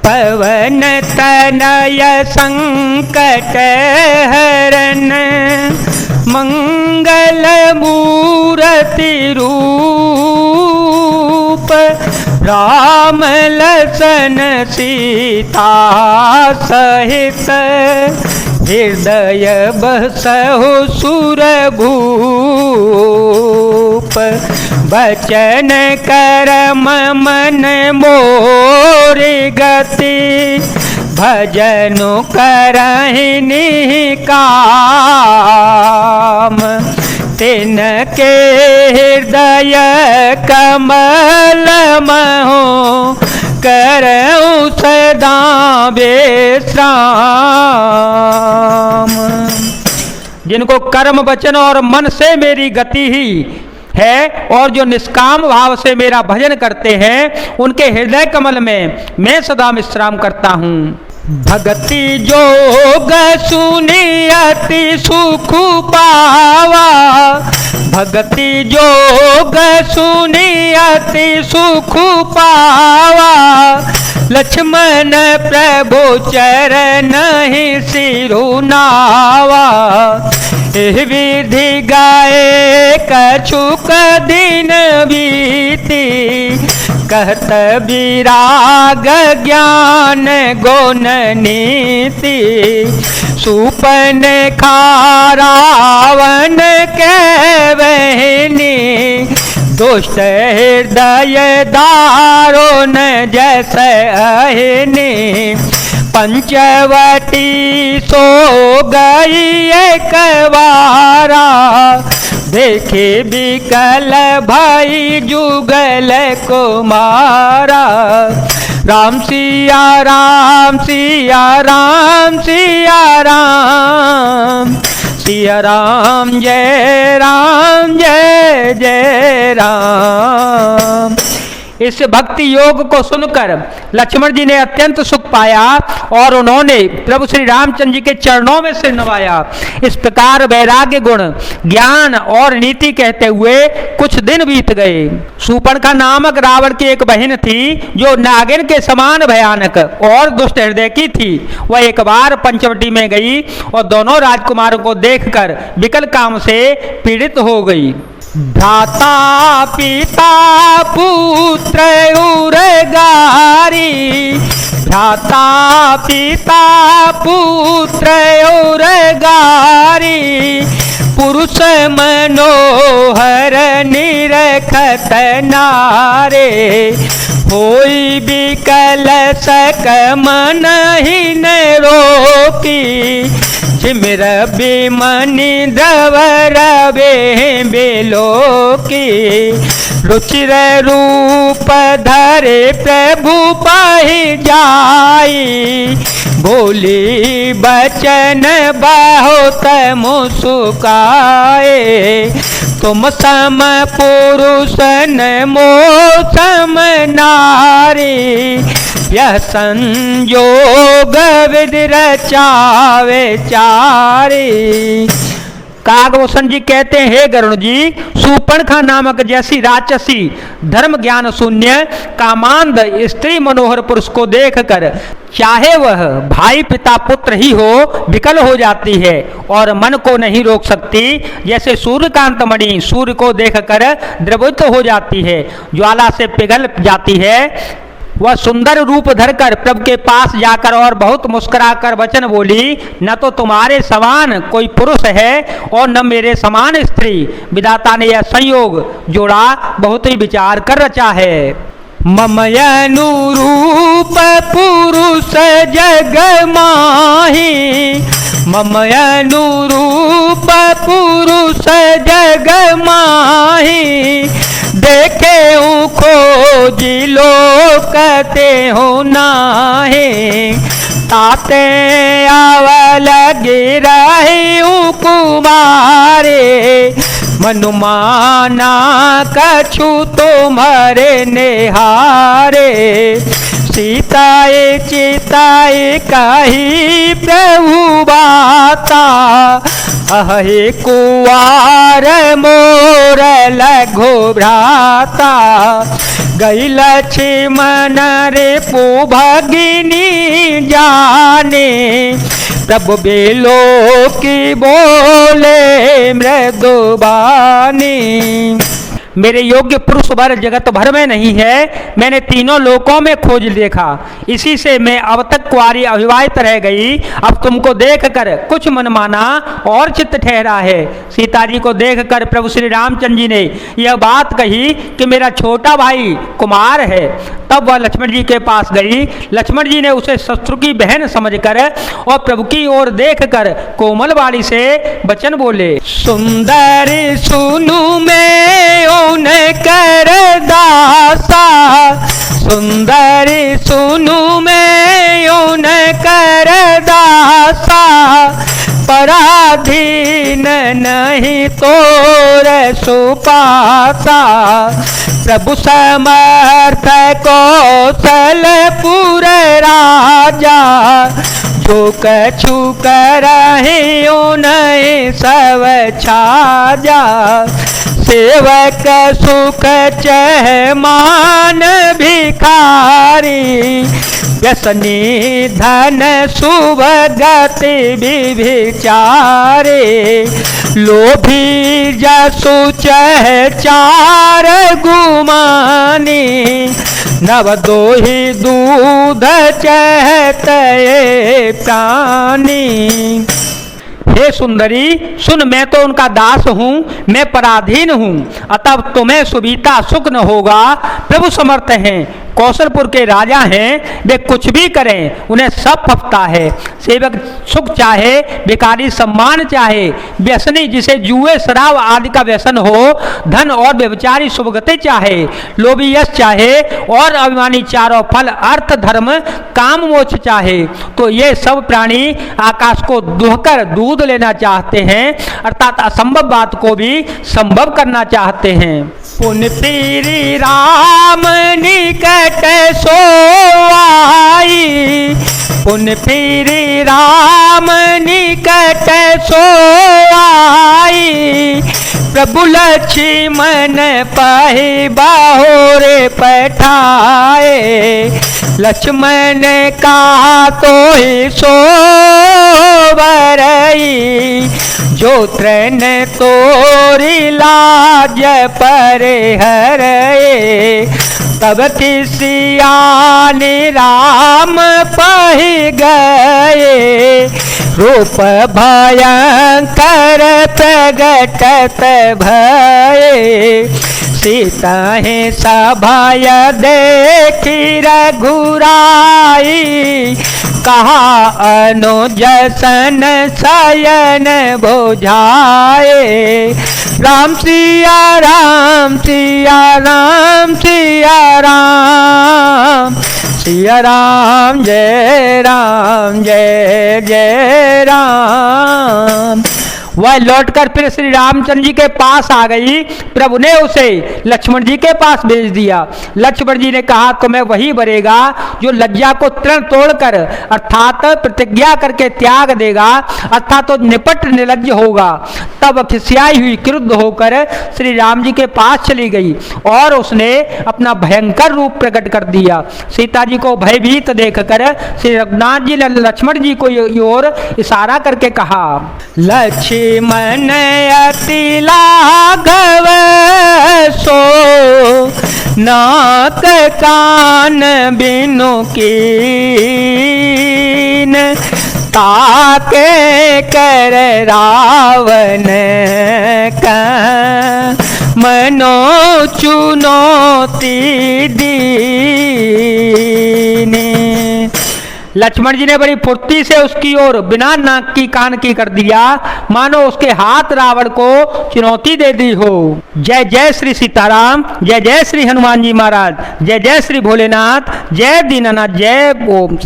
पवन तनय संकट हरन मंगल मूर्ति रूप राम लसन सीता सहित हृदय बसहु सुरभूप बचन करम मन मोर गति भजनु करहि निकाम तिनके हृदय कमल महो करऊं सदा विश्राम। जिनको कर्म वचन और मन से मेरी गति ही है और जो निष्काम भाव से मेरा भजन करते हैं उनके हृदय कमल में मैं सदा विश्राम करता हूँ। भगति जोग सुनि अति सुख पावा भगति जोग सुनि अति सुख पावा लक्ष्मण प्रभु चरण ही सिरुनावा एह विधि गाए कछुक दिन बीती कहत विराग ज्ञान गुण नीति सुपन खारावन के बहनी दुष्ट हृदय दारुण जैसे अहिनी पंचवटी सो गई एक बारा देखे बिकल भाई जुगल कुमारा राम सिया राम सिया राम सिया राम सिया राम जय जय राम। इस भक्ति योग को सुनकर लक्ष्मण जी ने अत्यंत सुख पाया और उन्होंने प्रभु श्री रामचंद्र जी के चरणों में सिर नवाया। इस प्रकार वैराग्य गुण ज्ञान और नीति कहते हुए कुछ दिन बीत गए। शूर्पणखा नामक रावण की एक बहन थी जो नागिन के समान भयानक और दुष्ट हृदय की थी। वह एक बार पंचवटी में गई और दोनों राजकुमारों को देखकर विकल काम से पीड़ित हो गई। भ्राता पिता पुत्र उरगारी भ्राता पिता पुत्र उरगारी पुरुष मनोहर निरखत नारे होई बिकल सक मन ही न रोकी सिमर बेमनि द्रवर बेलोकी रुचिर रूप धरे प्रभु पाहि जाई बोली बचन बहुत मुस्काए तुम सम पुरुषन मो सम नारी यह संयोग विधि रचावे चारी। कागभूषण जी कहते हैं, हे गरुण जी, शूर्पणखा नामक जैसी राक्षसी धर्म ज्ञान शून्य कामांध स्त्री मनोहर पुरुष को देखकर चाहे वह भाई पिता पुत्र ही हो विकल हो जाती है और मन को नहीं रोक सकती। जैसे सूर्यकांत मणि सूर्य को देखकर द्रवित हो जाती है, ज्वाला से पिघल जाती है, वह सुंदर रूप धरकर प्रभु के पास जाकर और बहुत मुस्कुराकर वचन बोली, न तो तुम्हारे समान कोई पुरुष है और न मेरे समान स्त्री। विधाता ने यह संयोग जोड़ा बहुत ही विचार कर रचा है। मम अनुरूप पुरुष जग माही, मम अनुरूप पुरुष जग माही, देखे खोजी लोकते हो नाहे, ताते आवल गिरहि कुमारे, मनुमाना कछु तुम्हारे नेहारे, सीताए चिताए कही प्रभु बाता, अहे कुवार मोर लघु भ्राता, गई लक्ष्मण रिपु भगिनी जाने, प्रभु बेलो की बोले मृदुबानी। मेरे योग्य पुरुष वर जगत भर में नहीं है, मैंने तीनों लोकों में खोज देखा, इसी से मैं अब तक कुंवारी अविवाहित रह गई। अब तुमको देखकर कुछ मनमाना और चित्त ठहरा है। सीता जी को देखकर प्रभु श्री रामचंद्र जी ने यह बात कही कि मेरा छोटा भाई कुमार है। तब वह लक्ष्मण जी के पास गई। लक्ष्मण जी ने उसे शत्रु की बहन समझकर और प्रभु की ओर देखकर कोमल वाणी से वचन बोले, सुंदरी सुनु मैं उन कर दासा, सुंदरी सुनु मैं उन कर दासा, पराधीन नहीं तोर सुपासा, प्रभु समर्थ कौशलपुर राजा, जो कछु करहि उन्हें सब छाजा, सेवक सुख चह मान भिखारी, व्यसनी धन शुभ गति विचारे, लोभी जसु चह चार गुमानी, नव दोही दूध चहते प्राणी। हे सुंदरी सुन, मैं तो उनका दास हूँ, मैं पराधीन हूँ, अतः तुम्हें सुविधा सुख न होगा। प्रभु समर्थ हैं, कौशलपुर के राजा हैं, वे कुछ भी करें उन्हें सब फपता है। सेवक सुख चाहे, भिखारी सम्मान चाहे, व्यसनी जिसे जुए शराब आदि का व्यसन हो, धन और व्यभिचारी शुभगति चाहे, लोभी यश चाहे और अभिमानी चारों फल अर्थ धर्म काम मोक्ष चाहे, तो ये सब प्राणी आकाश को दुहकर दूध लेना चाहते हैं, अर्थात असंभव बात को भी संभव करना चाहते हैं। पुन फिरी राम निकट सो आई, पुन फिरी राम निकट सो आई, प्रभु लक्ष्मण पाहि बाहुरे पठाए, लक्ष्मण कहा तो ही सो बरई, जो तृण तोरी लाज परे हरे, तब किसियानि राम पहि गए, रूप भयंकर प्रगटत भये, सीता ही सभय देखी रघुराई, कहा अनुज सन शयन बुझाए, राम सिया राम सिया राम सिया राम, सिया राम जय जय राम। वह लौटकर फिर श्री रामचंद्र जी के पास आ गई। प्रभु ने उसे लक्ष्मण जी के पास भेज दिया। लक्ष्मण जी ने कहा तुम्हें वही बरेगा जो लज्जा को तृण तोड़कर अर्थात प्रतिज्ञा करके त्याग देगा, अर्थात तो निपट निर्लज्ज होगा। तब खिसियाई हुई क्रुद्ध होकर श्री राम जी के पास चली गई और उसने अपना भयंकर रूप प्रकट कर दिया। सीता जी को भयभीत देखकर श्री रघुनाथ जी ने लक्ष्मण जी को ओर इशारा करके कहा, लक्ष्मण अति लाघव सो, नाक कान बिनु कीन, ताके कर रावण का मनो चुनौती दीनी। लक्ष्मण जी ने बड़ी फुर्ती से उसकी ओर बिना नाक की कान की कर दिया, मानो उसके हाथ रावण को चुनौती दे दी हो। जय जय श्री सीताराम, जय जय श्री हनुमान जी महाराज, जय जय श्री भोलेनाथ, जय दीनानाथ, जय ओम।